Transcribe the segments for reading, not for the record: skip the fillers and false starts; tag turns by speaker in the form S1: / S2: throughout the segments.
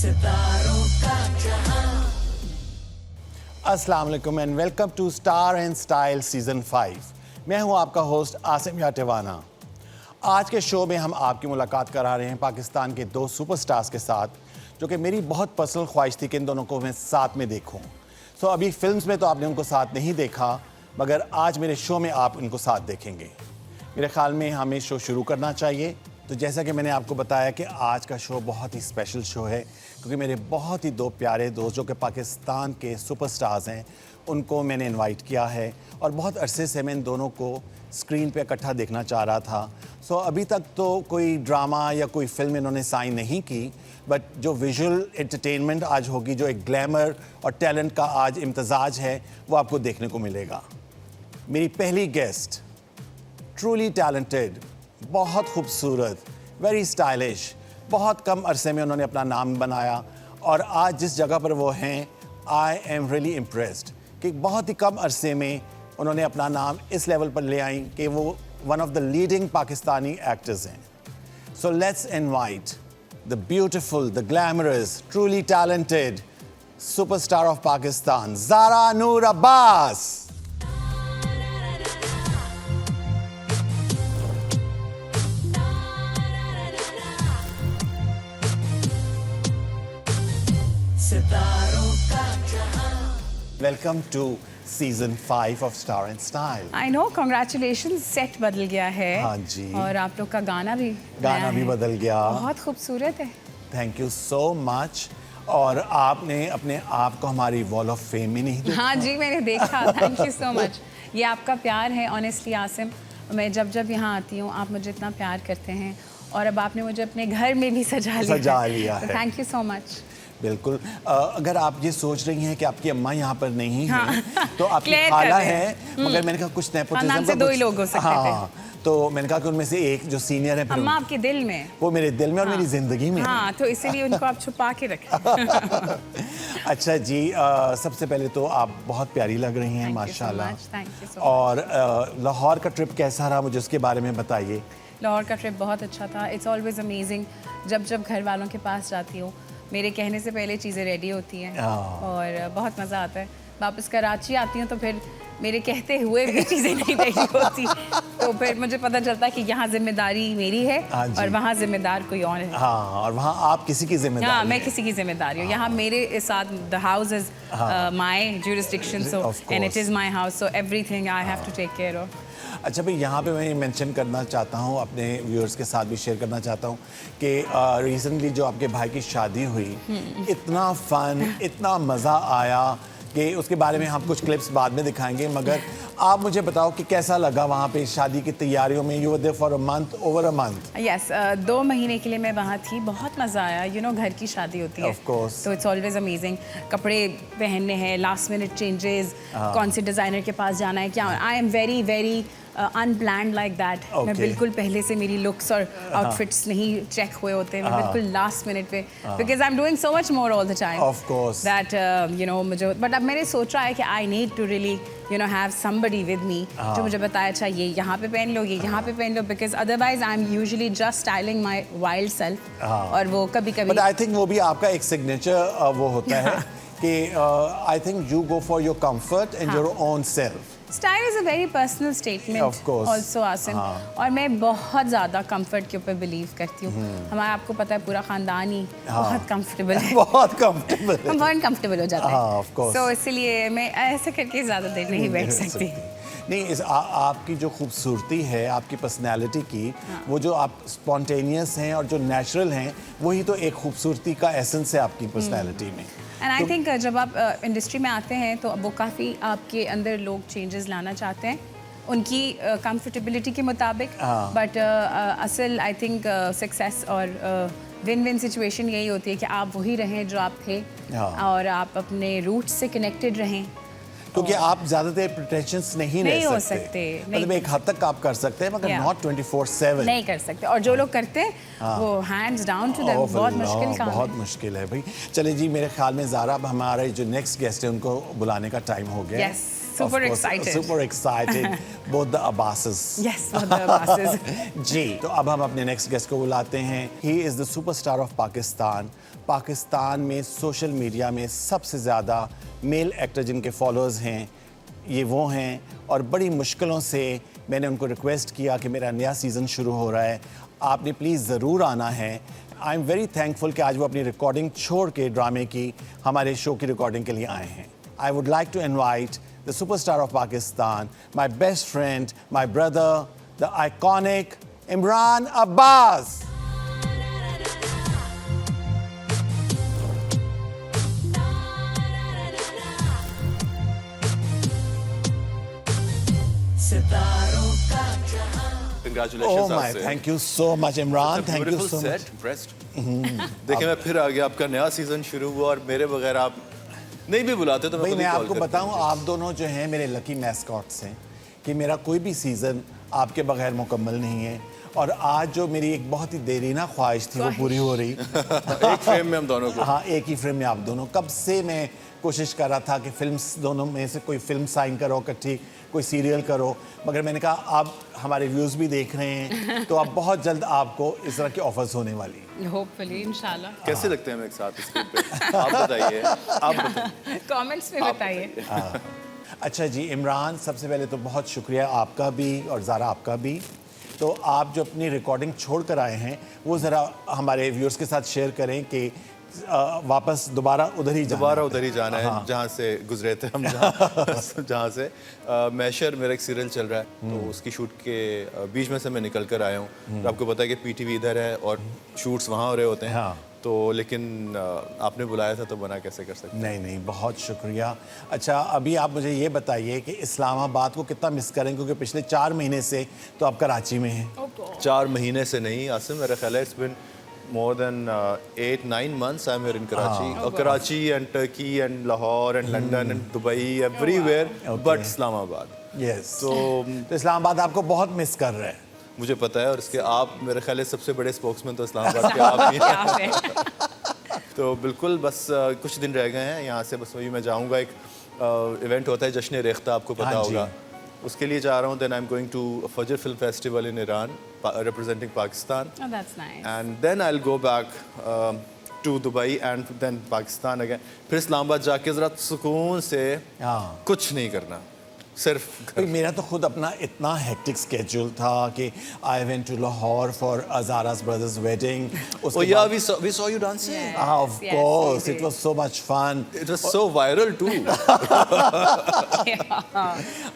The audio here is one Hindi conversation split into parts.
S1: सितारों का जहां।
S2: अस्सलाम वालेकुम and welcome to star and style season 5। मैं हूं आपका होस्ट आसिम याटेवाना। आज के शो में हम आपकी मुलाकात करा रहे हैं पाकिस्तान के दो सुपरस्टार्स के साथ, जो कि मेरी बहुत पर्सनल ख्वाहिश थी कि इन दोनों को मैं साथ में देखूं। सो अभी फिल्म्स में तो आपने उनको साथ नहीं देखा, मगर आज मेरे शो में आप उनको साथ देखेंगे। मेरे ख्याल में हमें शो शुरू करना चाहिए। तो जैसा कि मैंने आपको बताया कि आज का शो बहुत ही स्पेशल शो है, क्योंकि मेरे बहुत ही दो प्यारे दोस्त जो कि पाकिस्तान के सुपरस्टार्स हैं, उनको मैंने इनवाइट किया है और बहुत अरसे से मैं इन दोनों को स्क्रीन पे इकट्ठा देखना चाह रहा था। सो अभी तक तो कोई ड्रामा या कोई फिल्म इन्होंने साइन नहीं की, बट जो विजुअल एंटरटेनमेंट आज होगी, जो एक ग्लैमर और टैलेंट का आज इम्तजाज है, वो आपको देखने को मिलेगा। मेरी पहली गेस्ट ट्रूली टैलेंटेड, बहुत खूबसूरत, वेरी स्टाइलिश, बहुत कम अरसे में उन्होंने अपना नाम बनाया और आज जिस जगह पर वो हैं, आई एम रियली इम्प्रेस्ड कि बहुत ही कम अरसे में उन्होंने अपना नाम इस लेवल पर ले आई कि वो one of the leading Pakistani actors हैं। So let's invite the beautiful, the glamorous, truly talented superstar of Pakistan, Zara Noor Abbas.
S1: सितारों का जहां।
S2: Welcome to season 5 of star and style.
S3: I know, congratulation, set बदल गया है।
S2: हाँ जी।
S3: और आप लोग का गाना भी
S2: बदल गया।
S3: बहुत खूबसूरत है।
S2: Thank you so much. और आपने अपने आप को हमारी वॉल ऑफ फेम में नहीं देखा?
S3: हाँ जी, मैंने देखा। Thank you so much. ये आपका प्यार है। ऑनेस्टली आसिम, मैं जब यहाँ आती हूँ आप मुझे इतना प्यार करते हैं, और अब आपने मुझे अपने घर में भी सजा लिया है।
S2: है।
S3: Thank you so much.
S2: बिल्कुल। अगर आप ये सोच रही हैं कि आपकी अम्मा यहाँ पर नहीं है,
S3: हाँ।
S2: तो आपकी
S3: Clear
S2: खाला
S3: कर रहे
S2: है,
S3: हैं।
S2: मगर मैंने कहा कुछ नेपोटिज्म
S3: खानदान से दो ही लोग हो सकते थे।
S2: तो मैंने कहा कि उनमें से एक जो सीनियर है,
S3: अम्मा आपके दिल में,
S2: वो मेरे दिल में और मेरी जिंदगी में।
S3: हाँ, तो इसीलिए उनको आप छुपा के रखें।
S2: अच्छा जी, सबसे पहले तो आप बहुत प्यारी लग रही हैं माशाल्लाह।
S3: Thank you so much.
S2: और लाहौर का ट्रिप कैसा रहा, मुझे उसके बारे में बताइए।
S3: लाहौर का ट्रिप बहुत अच्छा था। It's always amazing. जब घर वालों के पास जाती हूँ, मेरे कहने से पहले चीज़ें रेडी होती हैं और बहुत मज़ा आता है। वापस कराची आती हूँ तो फिर मेरे कहते हुए भी चीज़ें नहीं रेडी होती, तो फिर मुझे पता चलता है कि यहाँ जिम्मेदारी मेरी है और वहाँ जिम्मेदार कोई और है।
S2: हाँ, और वहाँ आप किसी की जिम्मेदारी?
S3: हाँ, मैं किसी की जिम्मेदारी हूँ। यहाँ मेरे साथ the house is my jurisdiction, so and it is my house, so everything I have to take care of.
S2: अच्छा भाई, यहाँ पे मैं मेंशन करना चाहता हूँ, अपने व्यूअर्स के साथ भी शेयर करना चाहता हूँ कि रिसेंटली जो आपके भाई की शादी हुई, इतना फन, इतना मज़ा आया कि उसके बारे में हम कुछ क्लिप्स बाद में दिखाएंगे, मगर आप मुझे बताओ कि कैसा लगा वहाँ पे शादी की तैयारियों में? You were there for a month, over a month?
S3: Yes, 2 महीने के लिए मैं वहाँ थी। बहुत मज़ा आया। यू नो, घर की शादी होती है,
S2: Of course.
S3: तो इट्स ऑलवेज अमेजिंग। कपड़े पहनने हैं, लास्ट मिनट चेंजेस, कौन से डिज़ाइनर के पास जाना है, क्या। I am very very unplanned like that. मैं बिल्कुल पहले से मेरी लुक्स और आउटफिट्स नहीं चेक हुए होते। मैं बिल्कुल लास्ट मिनट पे, because I am doing so much more all the time,
S2: of course,
S3: that you know मुझे। बट अब मैंने सोचा है कि I need to really you know have somebody with me जो मुझे बताया, अच्छा ये यहाँ पे पहन लो, ये यहाँ पे पहन लो, because otherwise I am usually just styling my wild self. और वो कभी कभी,
S2: बट आई थिंक वो भी आपका एक सिग्नेचर वो होता है कि I think you go for your comfort and your own self.
S3: Style is a very personal statement also Asim, और मैं बहुत ज़्यादा कंफर्ट के ऊपर बिलीव करती हूँ। हमारा, आपको पता है, पूरा ख़ानदान ही बहुत कंफर्टेबल है।
S2: बहुत कंफर्टेबल,
S3: हम बहुत कंफर्टेबल हो जाते हैं,
S2: तो
S3: इसलिए मैं ऐसे करके ज़्यादा देर नहीं बैठ सकती।
S2: नहीं, आपकी जो खूबसूरती है, आपकी पर्सनैलिटी की, वो जो आप स्पॉन्टेनियस हैं और जो नेचुरल हैं, वही तो एक खूबसूरती का एसेंस है आपकी पर्सनैलिटी में।
S3: एंड आई थिंक जब आप इंडस्ट्री में आते हैं तो वो काफ़ी आपके अंदर लोग चेंजेस लाना चाहते हैं उनकी कंफर्टेबिलिटी के मुताबिक, बट असल आई थिंक सक्सेस और विन विन सिचुएशन यही होती है कि आप वही रहें जो आप थे, और आप अपने रूट से कनेक्टेड रहें,
S2: क्योंकि आप ज्यादा देर प्रिटेंशंस नहीं
S3: हो सकते।
S2: मतलब एक हद तक आप कर सकते हैं, मगर नॉट 24/7
S3: नहीं कर सकते। और जो लोग करते हैं वो हैंड्स डाउन टू देम, बहुत मुश्किल काम है।
S2: बहुत मुश्किल है भाई। चले जी, मेरे ख्याल में ज़ारा, अब हमारे जो नेक्स्ट गेस्ट है उनको बुलाने का टाइम हो गया।
S3: Yes. Super excited.
S2: Super excited. Both the Abbases.
S3: Yes, for the Abbases.
S2: जी, तो अब हम अपने नेक्स्ट गेस्ट को बुलाते हैं. He is the superstar of Pakistan. Pakistan में सोशल मीडिया में सबसे ज़्यादा मेल एक्टर जिनके फॉलोअर्स हैं ये वो हैं, और बड़ी मुश्किलों से मैंने उनको रिक्वेस्ट किया कि मेरा नया सीज़न शुरू हो रहा है, आपने प्लीज़ ज़रूर आना है. आई एम वेरी थैंकफुल कि आज वो अपनी रिकॉर्डिंग छोड़ के ड्रामे की हमारे शो की रिकॉर्डिंग के लिए आए हैं. I would like to invite the superstar of Pakistan, my best friend, my brother, the iconic Imran Abbas.
S1: सितारों का जहां.
S4: Congratulations,
S2: Oh my,
S4: Asim.
S2: thank you so much, Imran. Thank you
S4: Beautiful
S2: so
S4: set,
S2: much.
S4: impressed. देखिए मैं फिर आ गया, आपका नया सीजन शुरू हुआ और मेरे बगैर आप नहीं भी बुलाते तो
S2: भाई
S4: खुद ही
S2: मैं
S4: call
S2: आपको
S4: करता
S2: बताऊं,
S4: हूँ।
S2: आप दोनों जो हैं मेरे लकी मैस्कॉट्स हैं कि मेरा कोई भी सीज़न आपके बगैर मुकम्मल नहीं है, और आज जो मेरी एक बहुत ही देरीना ख्वाहिश थी वो पूरी हो रही.
S4: एक फ्रेम में हम दोनों को।
S2: हाँ, एक ही फ्रेम में आप दोनों. कब से मैं कोशिश कर रहा था कि फिल्म्स दोनों में से कोई फिल्म साइन करो इकट्ठी, कोई सीरियल करो, मगर मैंने कहा आप हमारे व्यूज़ भी देख रहे हैं तो अब बहुत जल्द आपको इस तरह की ऑफर्स होने वाली हैं.
S3: Hopefully, इंशाल्लाह.
S4: कैसे लगते हैं हम एक साथ स्क्रीन पे? आप बताइए, आप बताइए।
S3: Comments में बताइए.
S2: अच्छा जी इमरान, सबसे पहले तो बहुत शुक्रिया आपका भी और ज़ारा आपका भी. तो आप जो अपनी रिकॉर्डिंग छोड़ कर आए हैं वो ज़रा हमारे व्यूअर्स के साथ शेयर करें कि वापस दोबारा उधर ही
S4: जाना है जहाँ से गुजरे थे हम, जहाँ से मैशर मेरा एक सीरियल चल रहा है तो उसकी शूट के बीच में से मैं निकल कर आया हूँ. तो आपको पता है कि पीटीवी इधर है और शूट्स वहाँ हो रहे होते हैं.
S2: हाँ.
S4: तो लेकिन आपने बुलाया था तो मना कैसे कर सकते?
S2: नहीं, बहुत शुक्रिया. अच्छा, अभी आप मुझे ये बताइए कि इस्लामाबाद को कितना मिस करें, क्योंकि पिछले 4 महीने से तो आप कराची में हैं.
S4: 4 महीने से नहीं आसिम, मेरा ख्याल है it's been more than 8-9 months I'm here in Karachi. Karachi and Turkey and Lahore and London and Dubai, everywhere but Islamabad.
S2: Yes.
S4: तो
S2: इस्लामाबाद आपको बहुत मिस कर रहे हैं.
S4: मुझे पता है, और इसके आप मेरे ख्याल है सबसे बड़े स्पोक्समैन तो इस्लामाबाद के आप ही हैं. तो बिल्कुल बस कुछ दिन रह गए हैं यहाँ से, बस वही मैं जाऊँगा. एक इवेंट होता है जश्न रेख्ता, आपको पता होगा, उसके लिए जा रहा हूँ. Then I am going to Fajr film festival in Iran representing Pakistan.
S3: Oh, that's nice.
S4: And then I'll go back to Dubai and then Pakistan again. फिर इस्लामाबाद जाके ज़रा सुकून से कुछ नहीं करना, सिर्फ घर.
S2: मेरा तो खुद अपना इतना हेक्टिक स्केड्यूल था कि I went to Lahore for Zara's brother's wedding.
S4: Oh yeah, we saw you dancing.
S2: Of course, it was so much fun.
S4: It was so viral too.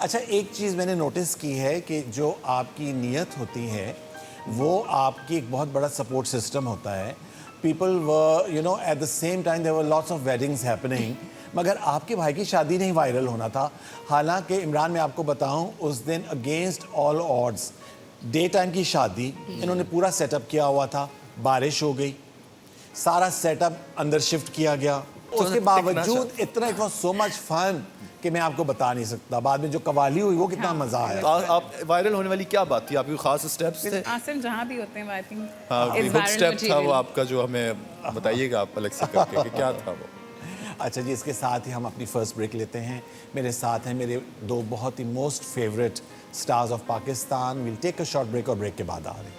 S2: अच्छा, एक चीज़ मैंने नोटिस की है कि जो आपकी नीयत होती है वो आपकी एक बहुत बड़ा सपोर्ट सिस्टम होता है. People were, you know, at the same time there were lots of weddings happening. मगर आपके भाई की शादी नहीं वायरल होना था. हालांकि इमरान, मैं आपको बताऊं, उस दिन against all odds day time की शादी, इन्होंने पूरा सेटअप किया हुआ था, बारिश हो गई, सारा सेटअप अंदर शिफ्ट किया गया. उसके बावजूद इतना, it was so much fun कि मैं आपको बता नहीं सकता. बाद में जो कवाली हुई वो कितना मजा आया.
S4: आप वायरल होने वाली क्या बात थी? आपकी खास स्टेप्स थे?
S3: आसिम जहाँ भी होते हैं, I think
S4: हाँ,
S3: it's
S4: हुक
S3: viral
S4: स्टेप था वो
S3: material.
S4: आपका, जो हमें बताइएगा आप अलग से करके कि क्या था वो.
S2: अच्छा जी, इसके साथ ही हम अपनी फर्स्ट ब्रेक लेते हैं. मेरे साथ हैं मेरे 2 बहुत ही most favourite stars of Pakistan. Will take a short break और ब्रेक के बाद आ रहे हैं.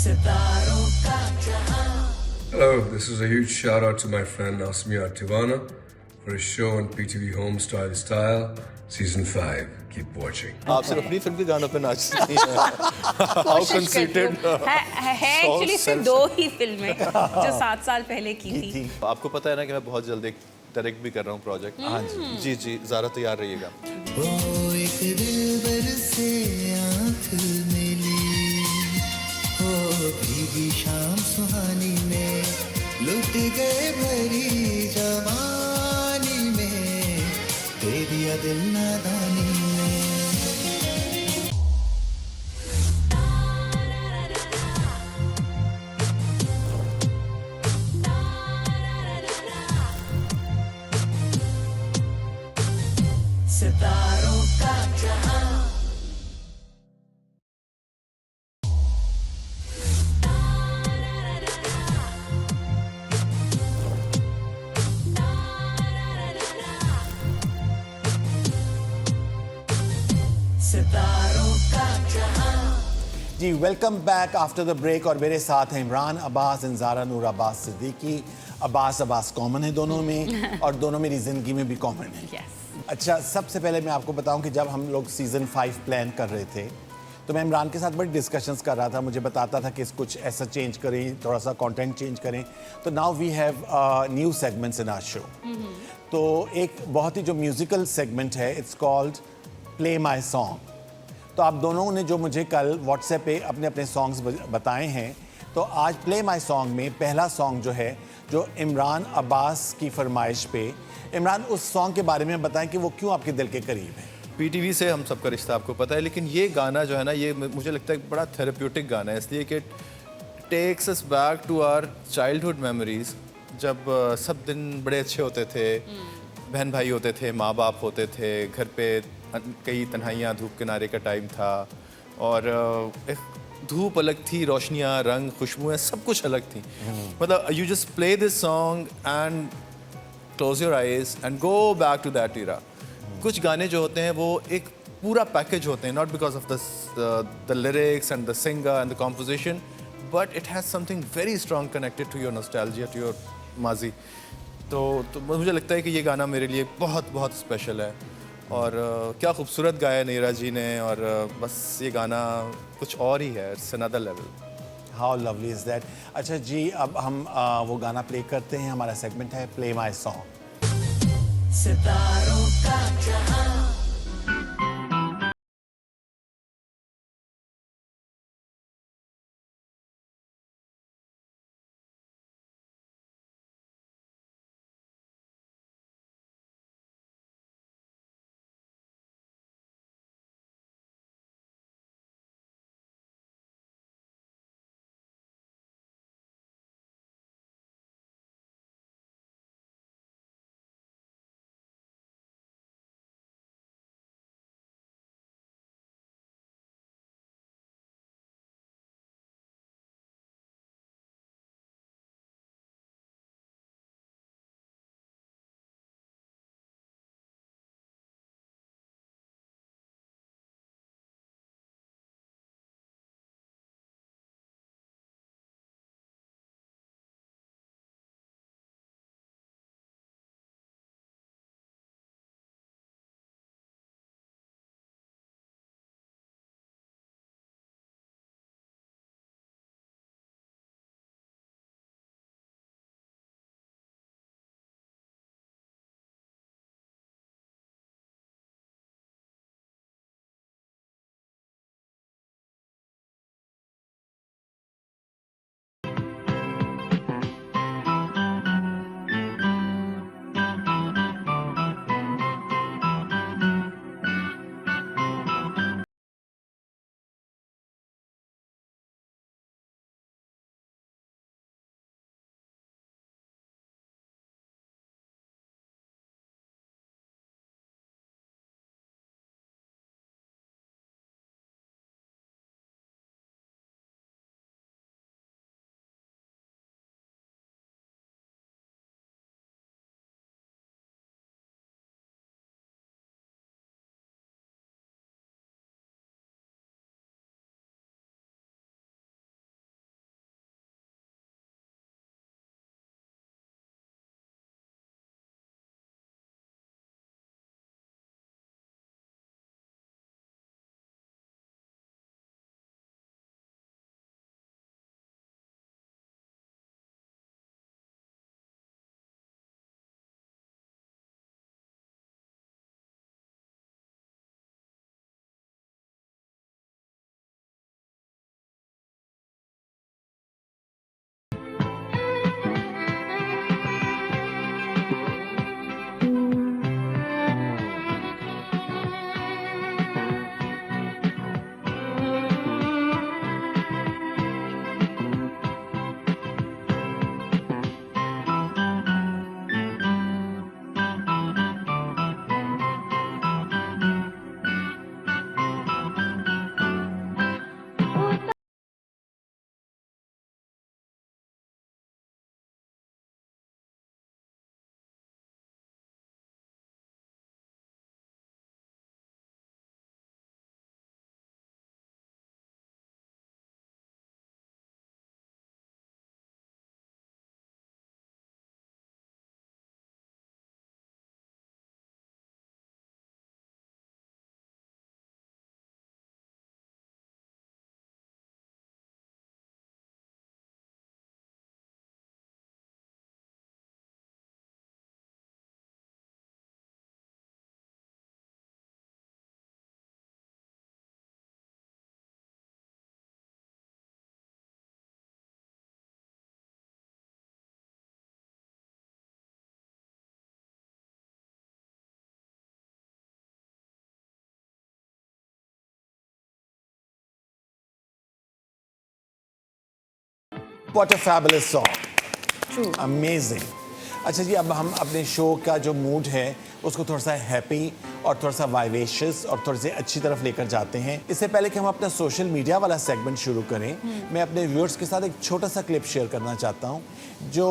S1: सितारों का जहां.
S5: Hello, this is a huge shout out to my friend Asmia Tivana for his show on PTV Home Style, Season 5. Keep watching.
S4: आप सिर्फ अपनी फिल्म के गानों पे नाचती हैं. How conceited.
S3: है एक्चुअली सिर्फ 2 ही फिल्में जो 7 साल पहले की थी.
S4: आपको पता है ना कि मैं बहुत जल्द एक डायरेक्ट भी कर रहा हूँ प्रोजेक्ट. हाँ जी जी, ज़रा तैयार रहिएगा.
S1: वो एक दिलबर से आँख मिली, हो भीगी शाम सुहानी में, लुट गए भरी जवानी में, दे दिया दिल नादानी में. सितारों का जहां. सितारों का जहां
S2: जी welcome back after the break और मेरे साथ हैं इमरान अब्बास एंड ज़ारा नूर अब्बास सिद्दीकी। अब्बास कॉमन है दोनों में और दोनों मेरी ज़िंदगी में भी कॉमन है।
S3: Yes.
S2: अच्छा, सबसे पहले मैं आपको बताऊं कि जब हम लोग सीज़न 5 प्लान कर रहे थे तो मैं इमरान के साथ बड़ी डिस्कशंस कर रहा था। मुझे बताता था कि कुछ ऐसा चेंज करें, थोड़ा सा कंटेंट चेंज करें। तो now we have new segments in our show. तो एक बहुत ही जो म्यूज़िकल सेगमेंट है, it's called play my song. तो आप दोनों ने जो मुझे कल व्हाट्सएप पे अपने अपने सॉन्ग्स बताए हैं, तो आज प्ले माई सॉन्ग में पहला सॉन्ग जो है, जो इमरान अब्बास की फरमाइश पे, इमरान उस सॉन्ग के बारे में बताएं कि वो क्यों आपके दिल के करीब है।
S4: पीटीवी से हम सबका रिश्ता आपको पता है, लेकिन ये गाना जो है ना, ये मुझे लगता है बड़ा थेरेप्यूटिक गाना है, इसलिए कि takes us back to our childhood memories, जब सब दिन बड़े अच्छे होते थे, बहन भाई होते थे, माँ बाप होते थे, घर पे कई तन्हाइयाँ, धूप किनारे का टाइम था और एक धूप अलग थी, रोशनियाँ, रंग, खुशबुएँ, सब कुछ अलग थी। मतलब you just play this song and close your eyes and go back to that era. कुछ गाने जो होते हैं वो एक पूरा पैकेज होते हैं, not because of the lyrics and the singer and the composition, but it has something very strong connected to your nostalgia, to your माजी। तो मुझे लगता है कि ये गाना मेरे लिए बहुत बहुत स्पेशल है और क्या खूबसूरत गाया है नीरा जी ने, और बस ये गाना कुछ और ही है, it's another level.
S2: How lovely is that. अच्छा जी, अब हम वो गाना प्ले करते हैं। हमारा सेगमेंट है प्ले माई सॉन्ग।
S1: सितारों का जहां
S2: What a fabulous song.
S3: True.
S2: Amazing. अच्छा जी, अब हम अपने शो का जो मूड है उसको थोड़ा सा हैप्पी और थोड़ा सा वाइवेशियस और थोड़ी सी अच्छी तरफ लेकर जाते हैं। इससे पहले कि हम अपना सोशल मीडिया वाला सेगमेंट शुरू करें, मैं अपने व्यूअर्स के साथ एक छोटा सा क्लिप शेयर करना चाहता हूँ जो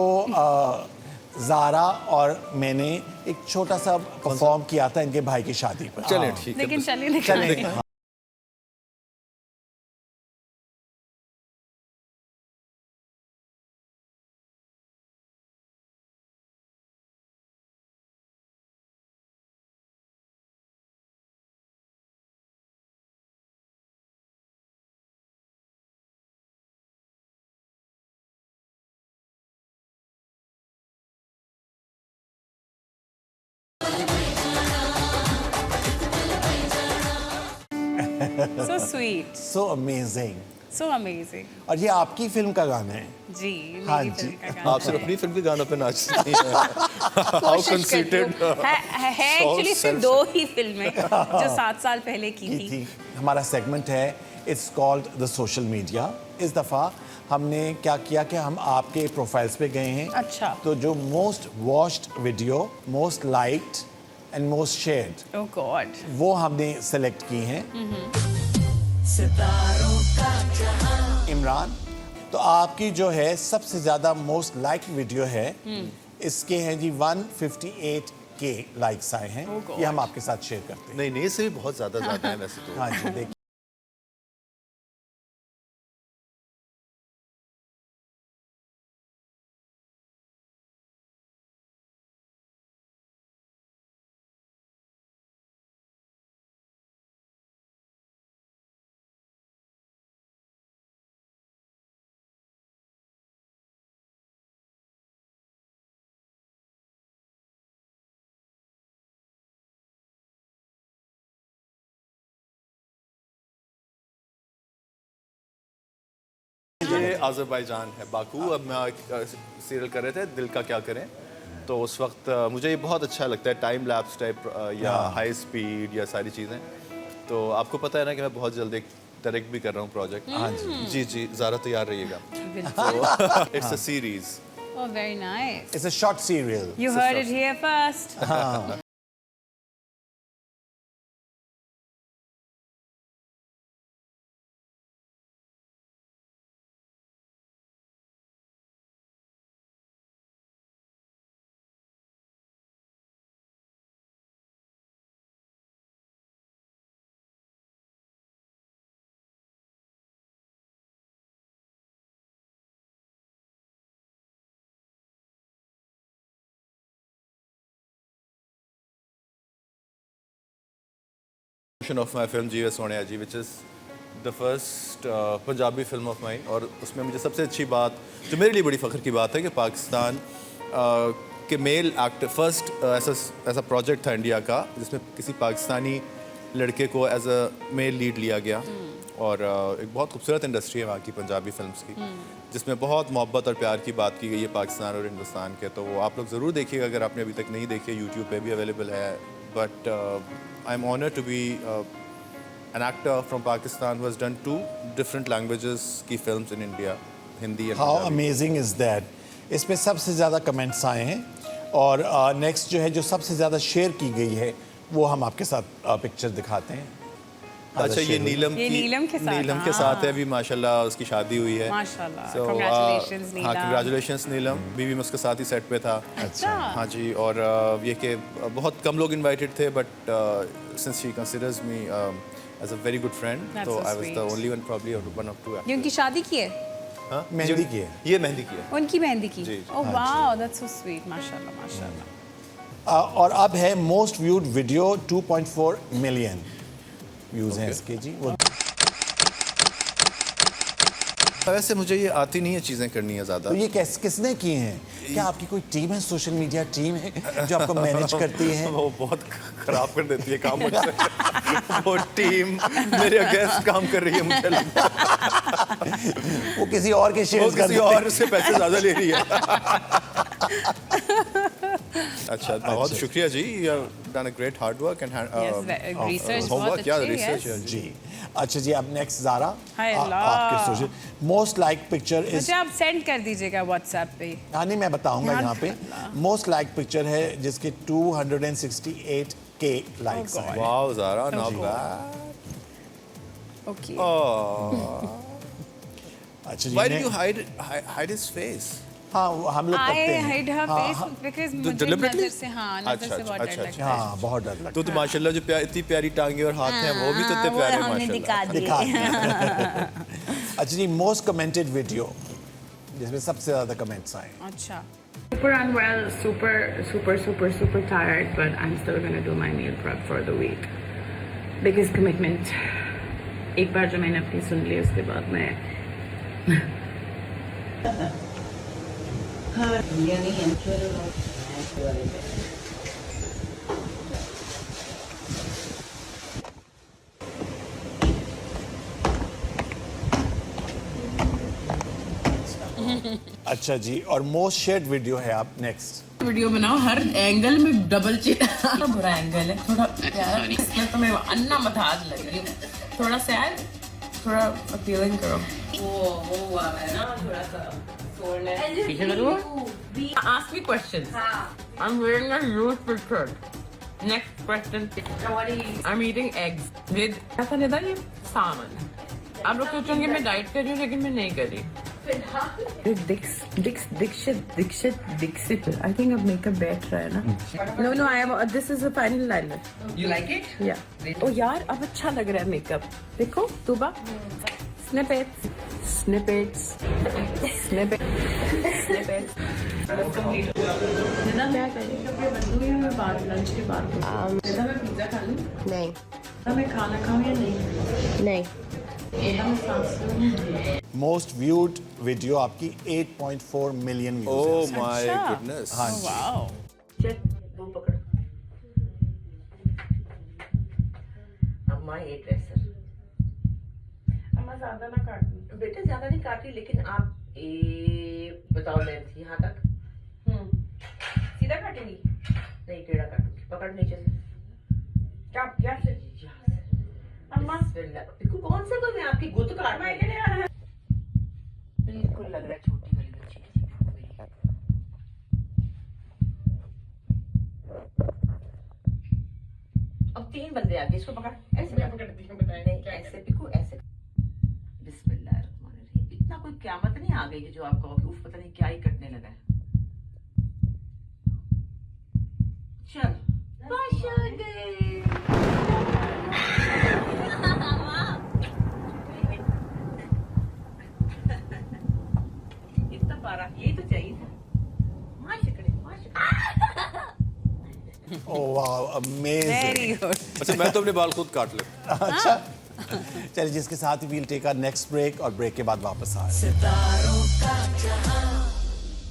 S2: ज़ारा और मैंने एक छोटा सा परफॉर्म किया था इनके भाई की शादी पर।
S4: चलें ठीक है।
S3: लेकिन चलिए
S2: चलें।
S3: दिखाते हैं। So sweet,
S2: So amazing.
S3: so amazing.
S2: और ये आपकी फिल्म का गाना है।
S3: जी,
S2: हाँ
S3: मेरी
S2: जी।
S3: फिल्म का गाना
S4: आप सिर्फ अपनी फिल्म के गानों पे नाचती हैं। How
S3: कोशिश करती हूँ।
S4: conceited.
S3: है एक्चुअली सिर्फ 2 ही फिल्में जो 7 साल पहले की
S2: की
S3: थी।
S2: थी। हमारा सेगमेंट है it's called the social media. इस दफ़ा हमने क्या किया कि हम आपके प्रोफाइल्स पे गए हैं।
S3: अच्छा।
S2: तो जो most watched video, most liked and most shared,
S3: Oh God.
S2: वो हमने सेलेक्ट की हैं।
S1: सितारों का जहां
S2: इमरान, तो आपकी जो है सबसे ज़्यादा मोस्ट लाइक्ड वीडियो है, इसके हैं जी 158K लाइक्स आए हैं।
S3: Oh God.
S2: ये हम आपके साथ शेयर करते हैं।
S4: नहीं नहीं, इससे भी बहुत ज़्यादा है वैसे तो।
S2: हाँ जी, देखिए।
S4: ये आज़रबाईजान है, बाकू। अब मैं सीरियल कर रहे थे दिल का क्या करें, तो उस वक्त मुझे ये बहुत अच्छा लगता है, टाइम लैप्स टाइप या हाई स्पीड या सारी चीज़ें। तो आपको पता है ना कि मैं बहुत जल्द एक डायरेक्ट भी कर रहा हूँ प्रोजेक्ट। हाँ जी जी, ज़रा तैयार रहिएगा। तो it's a series.
S3: Oh, very nice.
S2: It's a short serial.
S3: You heard it here first.
S4: Of my film Jeeve Sonia Jee, which is the first Punjabi film of mine. और उसमें मुझे सबसे अच्छी बात, जो मेरे लिए बड़ी फ़ख्र की बात है, कि पाकिस्तान के मेल एक्टर फर्स्ट ऐसा प्रोजेक्ट था इंडिया का जिसमें किसी पाकिस्तानी लड़के को एज अ मेल लीड लिया गया। और एक बहुत खूबसूरत इंडस्ट्री है वहाँ की पंजाबी फिल्म्स की, जिसमें बहुत मोहब्बत और प्यार की बात की गई है पाकिस्तान और हिंदुस्तान के। तो वो आप लोग ज़रूर देखिएगा अगर आपने अभी तक नहीं देखी, यूट्यूब पे भी अवेलेबल है। But I am honoured to be an actor from Pakistan who has done 2 different languages की films in India, Hindi and
S2: How
S4: Punjabi।
S2: amazing is that? इस पे सबसे ज़्यादा कमेंट्स आए हैं और नेक्स्ट जो है जो सबसे ज़्यादा शेयर की गई है वो हम आपके साथ पिक्चर दिखाते हैं।
S4: अच्छा, ये नीलम
S3: ये
S4: की
S3: नीलम के साथ,
S4: नीलम के
S3: हाँ।
S4: साथ है अभी, माशाल्लाह उसकी शादी हुई है।
S3: माशाल्लाह।
S4: So,
S3: Congratulations,
S4: हाँ,
S3: नीलम।
S4: congratulations नीलम। बीवी में उसके साथ ही सेट पे था।
S3: अच्छा।
S4: हाँ जी। और ये कि बहुत कम लोग इनवाइटेड थे, but since she considers me as a very good friend,
S3: That's
S4: तो
S3: so
S4: I was the
S3: sweet.
S4: Only one, probably one of 2
S3: ये उनकी शादी की है?
S4: हाँ,
S2: मेहंदी की है।
S4: ये मेहंदी की है।
S3: उनकी मेहंदी की?
S4: जी।
S3: Oh wow, that's so sweet. माशाल्लाह, माशाल्लाह।
S2: और अब है most viewed video 2.4 million views हैं इसके जी। वो
S4: वैसे मुझे ये आती नहीं है चीज़ें करनी है ज़्यादा।
S2: तो ये किसने किए हैं? क्या आपकी कोई टीम है, सोशल मीडिया टीम है जो आपको मैनेज करती है?
S4: वो बहुत खराब कर देती है काम मुझसे। वो टीम मेरे अगेंस्ट काम कर रही है, मुझे लगता है।
S2: वो किसी और के
S4: वो
S2: शेयर
S4: किसी और से पैसे ज़्यादा ले रही है। अच्छा, बहुत शुक्रिया जी, you have done a great hard work and
S3: research बहुत
S4: homework, yeah,
S3: अच्छी है,
S4: research,
S3: yes.
S4: yeah, जी.
S2: जी अच्छा जी, अब नेक्स्ट ज़ारा,
S3: हाय अल्लाह।
S2: आपके social most like picture is,
S3: मुझे आप सेंड कर दीजिएगा व्हाट्सएप पे।
S2: हाँ नहीं मैं बताऊंगा
S3: याद
S2: यहाँ पे मोस्ट लाइक पिक्चर है जिसके 268K लाइक्स हैं।
S4: Wow, Zara, not bad.
S3: Okay.
S2: अच्छा जी
S4: Why did
S2: ने-
S4: you hide his face?
S2: हाँ हम लोग करते
S3: I
S2: हैं
S3: hide her
S2: हाँ,
S3: face
S2: हाँ,
S3: because
S4: तो
S3: मुझे
S4: deliberately?
S3: नजर से नजर
S4: अच्छा,
S3: से बहुत
S4: अच्छा,
S3: डर
S4: अच्छा,
S3: लगता है।
S2: हाँ बहुत डर लगता
S4: तो माशाल्लाह जो इतनी प्यारी टांगे और हाथ हैं वो भी तो इतने प्यारे
S1: हमने
S4: माशाल्लाह.
S1: दिखा
S2: है
S1: दिए
S2: दिखा दिया। अच्छा जी मोस्ट कमेंटेड वीडियो जिसमें सबसे ज़्यादा कमेंट्स आए।
S3: अच्छा।
S6: Super unwell, super tired, but I'm still gonna do my meal prep for the week. Biggest commitment. एक बार जो मैंने अपनी सुन ली उसके बाद मैं
S2: अच्छा जी और मोस्ट शेयर्ड वीडियो है आप नेक्स्ट।
S7: वीडियो बनाओ, हर एंगल में डबल चेन। बुरा एंगल है, थोड़ा प्यारा, इसमें तो मैं अन्ना मधाज लग रही हूँ, थोड़ा सैड, थोड़ा अपीलिंग करो। वो हुआ है ना थोड़ा सा सोल्ड। पीछे करूँ? Ask me questions. I'm wearing a huge picture. Next question. I'm eating eggs with ऐसा नहीं था ये salmon. आप लोग सोचेंगे मैं डाइट कर रही हूँ लेकिन मैं नहीं कर रही। Dixit. I think अब makeup better है ना? No, I am. This is the final liner.
S8: You like it?
S7: Yeah. ओ यार अब अच्छा लग रहा है मेकअप। देखो तुबा। Snippets. क्या करें? मैं बाद लंच के बाद मैं पिज्जा खा लूँ?
S9: नहीं
S7: मैं खाना खाऊँ या नहीं?
S9: नहीं
S7: मैं सांस लूँ?
S2: मोस्ट व्यूड वीडियो आपकी 8.4 मिलियन
S4: Oh
S2: व्यूज
S4: my
S3: अच्छा।
S4: goodness.
S2: हाँ जी
S3: वाओ।
S7: चल वो पकड़।
S8: अम्मा ये ड्रेसर
S7: अम्मा ज्यादा ना काटनी।
S8: बेटे ज्यादा नहीं काट रही, लेकिन आप बताओ लेंथ यहाँ तक।
S7: सीधा काटेंगी?
S8: नहीं, टेढ़ा काटूंगी। पकड़ नीचे से।
S7: क्या क्या से?
S8: यहाँ से।
S7: अम्मा
S8: बिस्मिल्लाह। पिकू कौन सा कोई मैं आपकी गुत काट रही हूँ? बिल्कुल लग रहा है छोटी वाली बच्ची की। अब 3 बंदे आगे, इसको पकड़। ऐसे
S7: पकड़ती हूँ, बताएं
S8: नहीं,
S7: क्या
S8: ऐसे पिकू ऐसे। बिस्मिल्लाहिर्रहमानिर्रहीम। इतना कोई क्यामत नहीं आ गई कि जो आप कहोगे उफ पता नहीं क्या ही कटने लगा है। चल बादशाह गए। इतना पारा यही तो चाहिए था।
S2: Oh wow amazing.
S3: Very good.
S4: अच्छा मैं तो अपने बाल खुद काट लेता.
S2: अच्छा चलिए जिसके साथ ही we'll take our next break और ब्रेक के बाद वापस आ रहे हैं।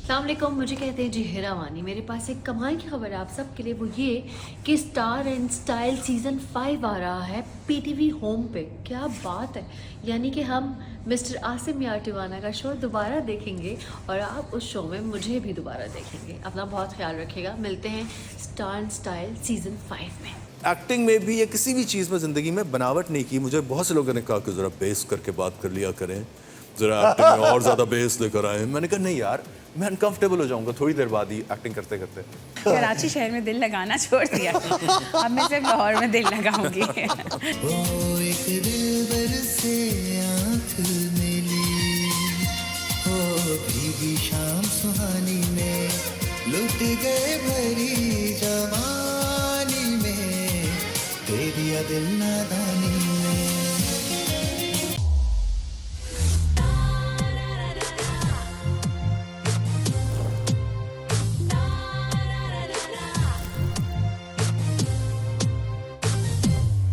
S9: अस्सलामुअलैकुम, मुझे कहते हैं जी हिरा वानी। मेरे पास एक कमाल की खबर है आप सब के लिए, वो ये कि स्टार एंड स्टाइल सीज़न 5 आ रहा है पीटीवी होम पे। क्या बात है, यानी कि हम मिस्टर आसिम यार टिवाना का शो दोबारा देखेंगे और आप उस शो में मुझे भी दोबारा देखेंगे। अपना बहुत ख्याल रखिएगा, मिलते हैं स्टार एंड स्टाइल सीज़न 5 में।
S4: एक्टिंग में भी या किसी भी चीज़ में ज़िंदगी में बनावट नहीं की. मुझे बहुत से लोगों ने कहा कि ज़रा बेस करके बात कर लिया करें, ज़रा एक्टिंग में और ज़्यादा बेस लेकर आए. मैंने कहा नहीं यार, मैं अनकंफर्टेबल हो जाऊंगा थोड़ी देर बाद ही एक्टिंग करते करते.
S3: कराची शहर में दिल लगाना छोड़ दिया, अब मैं सिर्फ लाहौर में दिल लगाऊंगी।
S1: एक दिलबर से आँख मिली हो, भीगी शाम सुहानी में लुट गए भरी जवानी में, दे दिया दिल नादानी में.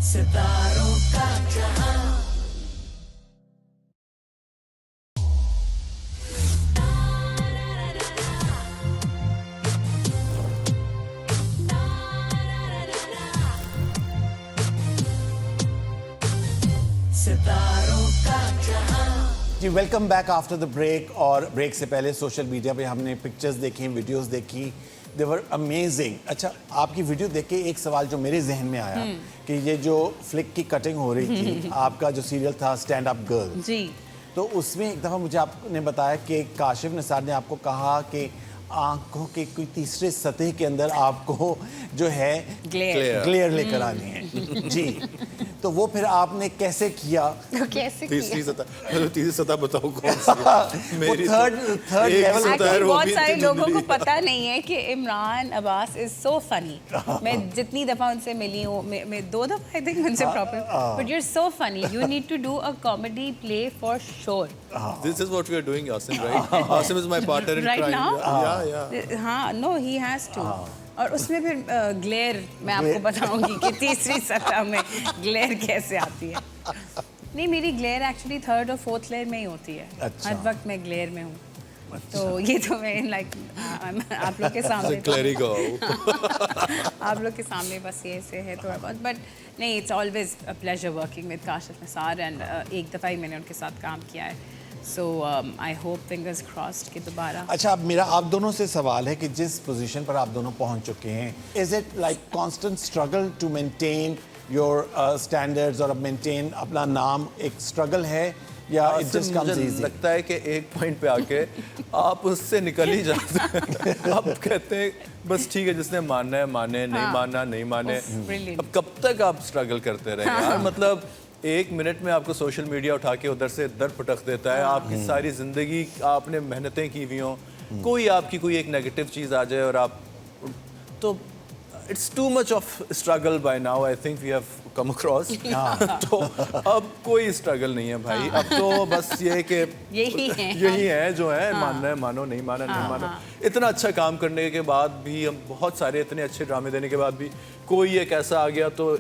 S1: सितारों का जहां. सितारों का जहां.
S2: जी welcome back after the break. और ब्रेक से पहले सोशल मीडिया पे हमने पिक्चर्स देखी, वीडियोस देखी दे वर अमेजिंग। अच्छा, आपकी वीडियो देख के एक सवाल जो मेरे जहन में आया कि ये जो फ्लिक की कटिंग हो रही थी, आपका जो सीरियल था स्टैंड अप गर्ल,
S3: जी,
S2: तो उसमें एक दफ़ा मुझे आपने बताया कि काशिफ निसार ने आपको कहा कि आंखों के कोई तीसरे सतह के अंदर आपको जो है ग्लेयर लेकर आनी है। जी, तो वो फिर आपने कैसे किया?
S3: तो कैसे
S4: तीसरी सतह बताओ कौन सी? मेरी
S2: थर्ड लेवल
S4: होता है, वो
S3: बहुत
S4: भी
S3: सारे
S4: इतनी
S3: लोगों को
S4: जुमली।
S3: पता नहीं है कि Imran Abbas is so funny. मैं जितनी दफ़ा उनसे मिली हूँ, मैं 2 दफ़ा आई थिंक उनसे proper, but you are so funny, you need to do a comedy play for sure.
S4: This is what we are doing, Asim, right? Asim is my partner in
S3: Right
S4: crime.
S3: now?
S4: Yeah.
S3: हाँ, नो ही हैज़ टू। और उसमें फिर ग्लेयर मैं आपको बताऊंगी कि तीसरी सतह में ग्लेयर कैसे आती है। नहीं, मेरी ग्लेयर एक्चुअली 3rd और 4th लेयर में ही होती है।
S2: अच्छा।
S3: हर वक्त मैं ग्लेयर में हूँ। तो ये तो मैं लाइक आप लोग के सामने
S4: Clerigo.
S3: आप लोग के सामने बस ये से है थोड़ा बहुत, बट नहीं, it's always a pleasure working with Kashif Nisar and एक दफ़ा ही मैंने उनके साथ काम किया है। सो आई होप फिंगर्स क्रॉस्ड कि दोबारा।
S2: अच्छा, अब मेरा आप दोनों से सवाल है कि जिस पोजीशन पर आप दोनों पहुंच चुके हैं, is it like constant struggle to maintain your standards और मेंटेन अपना नाम, एक स्ट्रगल है या इट जस्ट कम्स
S4: मुझे
S2: इजी?
S4: लगता है कि एक पॉइंट पे आके आप उससे निकल ही जाते हैं। आप कहते हैं बस ठीक है, जिसने मानना है माने, नहीं मानना नहीं माने।
S3: brilliant.
S4: अब कब तक आप स्ट्रगल करते रहे यार? मतलब 1 मिनट में आपको सोशल मीडिया उठा के उधर से इधर पटक देता है। आपकी सारी जिंदगी आपने मेहनतें की हुई हों, कोई आपकी कोई एक नेगेटिव चीज़ आ जाए और आप तो it's too much of struggle by now, I think we have come across. तो अब कोई स्ट्रगल नहीं है भाई, अब तो बस ये कि यही है जो है, मानना है मानो, नहीं माना नहीं माना। इतना अच्छा काम करने के बाद भी, हम बहुत सारे इतने अच्छे ड्रामे देने के बाद भी कोई एक ऐसा आ गया तो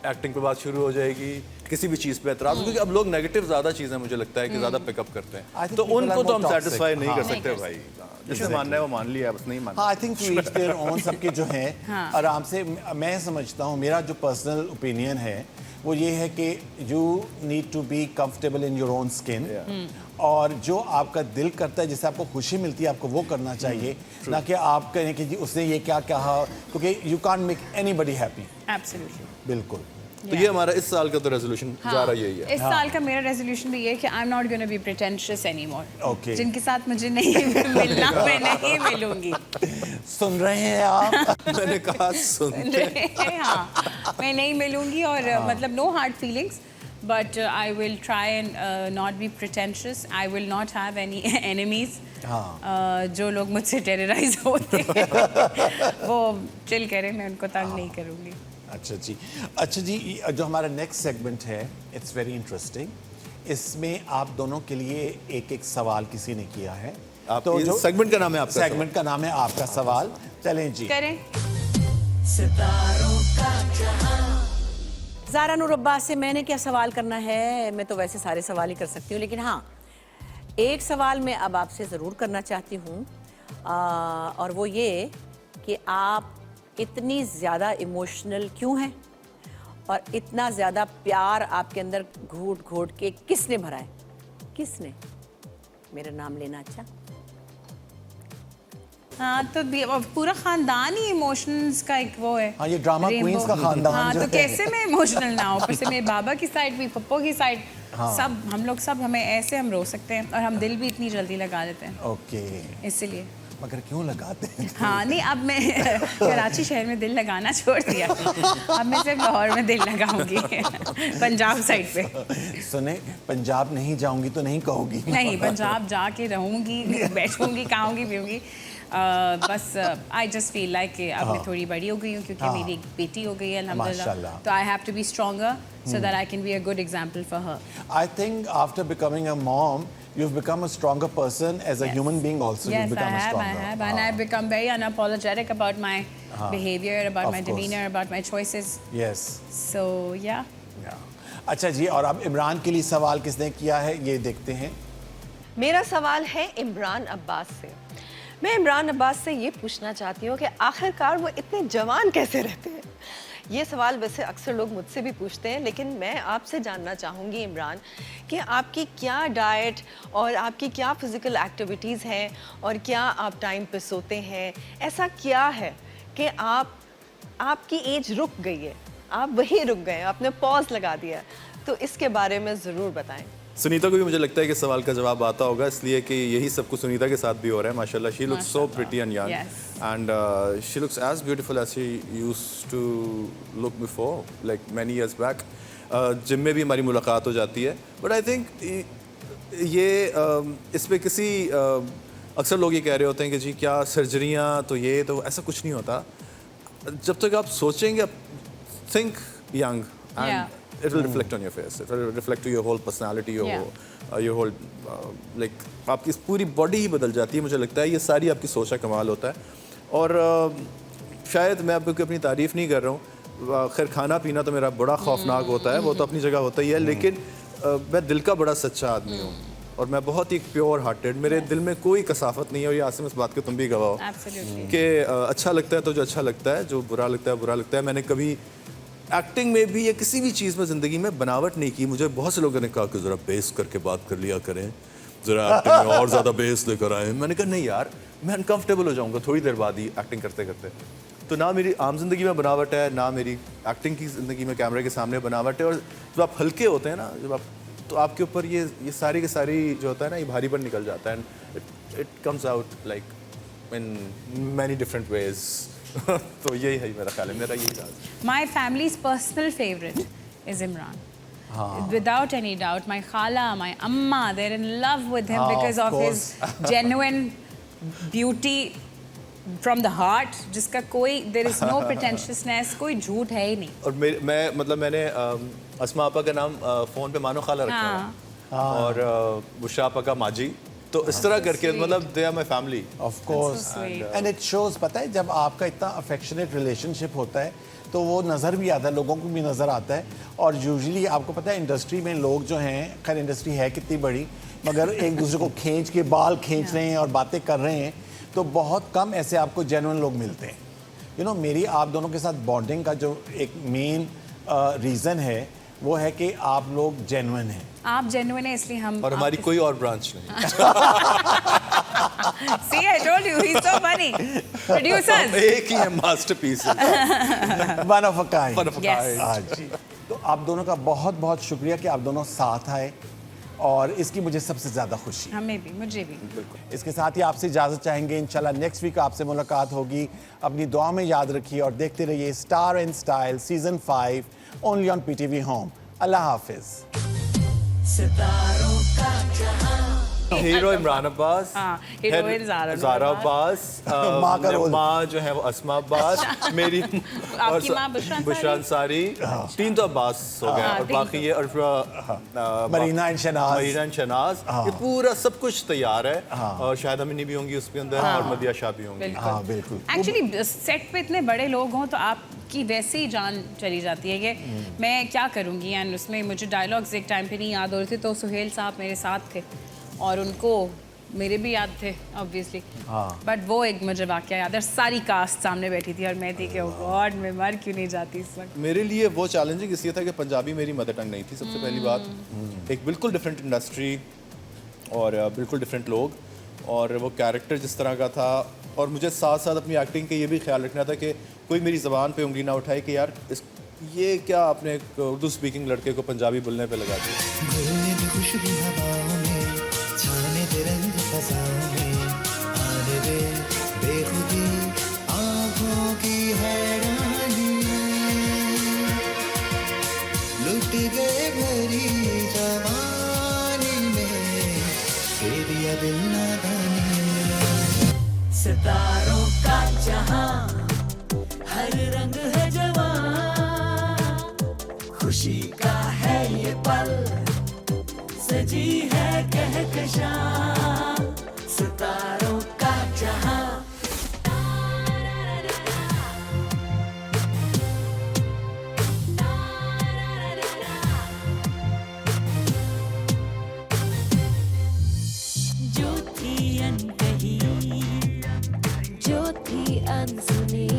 S4: एक्टिंग पे बात शुरू हो जाएगी, किसी भी चीज़ पे एतराज़, क्योंकि अब लोग नेगेटिव ज़्यादा चीज़ें मुझे लगता है कि ज़्यादा पिकअप करते हैं, तो उनको तो हम सेटिस्फाई नहीं कर सकते भाई। जिसने मानना है वो मान लिया, बस नहीं मानना।
S2: हाँ, I think to each their own, सबके जो हैं आराम से। मैं समझता हूँ, मेरा जो पर्सनल ओपिनियन है वो ये है कि you need to be comfortable in your own skin, और जो आपका दिल करता है, जिससे आपको खुशी मिलती है, आपको वो करना चाहिए, ना कि आप कहें कि जी उसने ये क्या कहा, क्योंकि you can't make anybody happy.
S3: Absolutely,
S2: बिल्कुल।
S4: तो ये हमारा इस साल का तो रेजोल्यूशन जा रहा यही है।
S3: इस साल का मेरा रेजोल्यूशन भी ये है कि I am not gonna be pretentious anymore.
S2: Okay.
S3: जिनके साथ मुझे नहीं मिलना, मैं नहीं मिलूंगी।
S2: सुन रहे हैं आप?
S4: मैंने कहा सुनते हैं।
S3: हाँ, मैं नहीं मिलूंगी, और मतलब no hard feelings, but I will try and not be pretentious. I will not have any enemies. जो लोग मुझसे टेरराइज होते हैं वो चिल करें, मैं उनको तंग नहीं करूंगी।
S2: अच्छा जी, जो हमारा नेक्स्ट सेगमेंट है, इट्स वेरी इंटरेस्टिंग। इसमें आप दोनों के लिए एक एक सवाल किसी ने किया है।
S4: तो जो सेगमेंट का नाम है आपका
S2: सेगमेंट का नाम है आपका सवाल। चलें जी,
S3: करें।
S1: सितारों का जहां।
S8: ज़ारा नूर अब्बास से मैंने क्या सवाल करना है? मैं तो वैसे सारे सवाल ही कर सकती हूँ, लेकिन हाँ, एक सवाल मैं अब आपसे ज़रूर करना चाहती हूँ, और वो ये कि आप इतनी ज़्यादा इमोशनल क्यों हैं, और इतना ज़्यादा प्यार आपके अंदर घूट घूट के किसने भरा है? किसने? मेरा नाम लेना अच्छा?
S3: हाँ, तो पूरा खानदान ही इमोशंस का एक वो है।
S2: हाँ, ये ड्रामा क्वींस का खानदान
S3: हाँ,
S2: जो
S3: तो
S2: है।
S3: कैसे मैं इमोशनल ना हो? ऊपर से मेरे बाबा की साइड भी, पप्पो की साइड, सब हम लोग सब हमें ऐसे हम रो सकते हैं, और हम दिल भी इतनी जल्दी लगा देते हैं।
S2: ओके,
S3: इसलिए
S2: मगर क्यों लगाते हैं?
S3: हाँ, नहीं, अब मैं कराची शहर में दिल लगाना छोड़ दिया, अब मैं सिर्फ लाहौर में दिल लगाऊंगी पंजाब साइड पे।
S2: सुने, पंजाब नहीं जाऊंगी तो नहीं कहोगी?
S3: नहीं, पंजाब जाके रहूंगी, बैठूंगी, खाऊंगी, पीऊंगी। बस आई जस्ट फील लाइक कि अब मैं थोड़ी बड़ी हो गई हूँ, क्योंकि मेरी एक बेटी हो गई है अल्हम्दुलिल्लाह, तो I have to be stronger so that I can be a good example for her.
S2: I think after becoming a mom, you've become a stronger person as a human being also.
S3: Yes,
S2: you've become
S3: I
S2: stronger.
S3: have, and I've become very unapologetic about my behavior, about
S2: Of
S3: my
S2: course.
S3: demeanor, about my choices.
S2: Yes.
S3: So yeah.
S2: Yeah. अच्छा जी, और अब इमरान के लिए सवाल किसने किया है, ये देखते हैं।
S10: मेरा सवाल है इमरान अब्बास से। मैं इमरान अब्बास से ये पूछना चाहती हूँ कि आखिरकार वो इतने जवान कैसे रहते हैं? ये सवाल वैसे अक्सर लोग मुझसे भी पूछते हैं, लेकिन मैं आपसे जानना चाहूँगी इमरान कि आपकी क्या डाइट और आपकी क्या फिज़िकल एक्टिविटीज़ हैं और क्या आप टाइम पे सोते हैं? ऐसा क्या है कि आपकी एज रुक गई है, आप वहीं रुक गए, आपने पॉज लगा दिया, तो इसके बारे में ज़रूर बताएं।
S4: सुनीता को भी मुझे लगता है कि सवाल का जवाब आता होगा, इसलिए कि यही सब कुछ सुनीता के साथ भी हो रहा है माशाल्लाह. She looks so pretty and young and she looks as beautiful as she used to look before, like many years back. Gym में भी हमारी मुलाकात हो जाती है, बट आई थिंक ये इस पे किसी अक्सर लोग ये कह रहे होते हैं कि जी क्या सर्जरियाँ, तो ये तो ऐसा कुछ नहीं होता. जब तक आप सोचेंगे, think young and it will reflect on your face. It will reflect to your whole personality, your whole like आपकी पूरी बॉडी ही बदल जाती है. मुझे लगता है ये सारी आपकी सोच का कमाल होता है. और शायद मैं आपको अपनी तारीफ़ नहीं कर रहा हूँ, खैर खाना पीना तो मेरा बड़ा खौफनाक होता है, वो तो अपनी जगह होता ही है, लेकिन मैं दिल का बड़ा सच्चा आदमी हूँ और मैं बहुत ही प्योर हार्टेड. मेरे दिल में कोई कसाफत नहीं है, और ये आसिम इस बात के तुम भी गवाह हो कि अच्छा लगता है तो जो अच्छा लगता है, जो बुरा लगता है बुरा लगता है. मैंने कभी एक्टिंग में भी या किसी भी चीज़ में ज़िंदगी में बनावट नहीं की. मुझे बहुत से लोगों ने कहा कि ज़रा बेस करके बात कर लिया करें, ज़रा एक्टिंग में और ज़्यादा बेस लेकर आए. मैंने कहा नहीं यार, मैं अनकम्फर्टेबल हो जाऊँगा थोड़ी देर बाद ही एक्टिंग करते करते. तो ना मेरी आम जिंदगी में बनावट है, ना मेरी एक्टिंग की ज़िंदगी में कैमरे के सामने बनावट है. और जब आप हल्के होते हैं ना, जब आप, तो आपके ऊपर ये सारी की सारी जो होता है ना, ये भारीपन निकल जाता है. And it comes out like in many different ways. तो यही है मेरा ख्याल है, मेरा यही राज.
S3: My family's personal favorite is Imran. Without any doubt, my khala, my amma, they're in love with him because of his genuine beauty from the heart, जिसका कोई there is no pretentiousness, कोई झूठ है ही नहीं.
S4: और मैंने अस्मा आपा का नाम फ़ोन पे मानो खाला रखा है, और बुशरा आपा का माजी. तो इस तरह करके मतलब they are my family.
S2: Of course, and it shows. पता है, जब आपका इतना अफेक्शनेट रिलेशनशिप होता है तो वो नज़र भी आता है, लोगों को भी नज़र आता है. और यूजुअली आपको पता है इंडस्ट्री में लोग जो हैं, खैर इंडस्ट्री है कितनी बड़ी, मगर एक दूसरे को खींच के बाल खींच रहे हैं और बातें कर रहे हैं, तो बहुत कम ऐसे आपको जेन्युइन लोग मिलते हैं. यू नो, मेरी आप दोनों के साथ बॉन्डिंग का जो एक मेन रीज़न है वो है कि आप लोग जेन्युइन हैं.
S3: आप जेन्युइन है, इसलिए हम.
S4: और हमारी कोई और ब्रांच नहीं.
S3: See, I told you, he's so funny. Producers.
S4: एक ही है masterpiece.
S2: One of a kind.
S4: One of a kind.
S2: हाँ जी. तो आप दोनों का बहुत बहुत शुक्रिया कि आप दोनों साथ आए, और इसकी मुझे सबसे ज़्यादा खुशी.
S3: हमें भी, मुझे भी.
S2: इसके साथ ही आपसे इजाज़त चाहेंगे. इंशाल्लाह नेक्स्ट वीक आपसे मुलाकात होगी. अपनी दुआ में याद रखिए और देखते रहिए star and style season 5 only on PTV home. अल्लाह हाफिज़.
S1: सितारों का जहां.
S4: हीरो इमरान अब्बास,
S3: हीरोइन
S4: ज़ारा अब्बास, माँ जो है वो अस्मा अब्बास, मेरी
S3: आपकी माँ
S4: बुशरा अंसारी. 3 तो अब्बास हो गए, और बाकी ये
S2: मरीना एंड
S4: शनाज. ये पूरा सब कुछ तैयार है. और शायद अमीनी भी होंगी उसके अंदर, और मदिया शाह भी होंगी.
S2: बिल्कुल.
S3: एक्चुअली सेट पे इतने बड़े लोग हों तो आपकी वैसे ही जान चली जाती है कि मैं क्या करूँगी. एंड उसमें मुझे डायलॉग्स एक टाइम पे नहीं याद हो रहे थे, तो सुहेल साहब मेरे साथ थे और उनको मेरे भी याद थे ऑब्वियसली. बट वो एक मुझे वाकया याद है, सारी कास्ट सामने बैठी थी और मैं थी कि ओह गॉड, मैं मर क्यों नहीं जाती इस वक्त.
S4: मेरे लिए वो चैलेंजिंग इसलिए था कि पंजाबी मेरी मदर टंग नहीं थी, सबसे पहली बात. एक बिल्कुल डिफरेंट इंडस्ट्री और बिल्कुल डिफरेंट लोग, और वो कैरेक्टर जिस तरह का था. और मुझे साथ साथ अपनी एक्टिंग के ये भी ख्याल रखना था कि कोई मेरी ज़बान पे उंगली ना उठाए कि यार ये क्या आपने एक उर्दू स्पीकिंग लड़के को पंजाबी बोलने पे लगा दिया.
S1: रंग फज़ाओं में आने दे बेखुदी आँखों की हैरानी. लुट गए भरी जवानी में, दे दिया दिल नादानी. सितारों का जहां, हर रंग है जवां, खुशी का है ये पल, सजी है कहकशां. सितारों का जहां. जो थी अनकही, जो थी अनसुनी,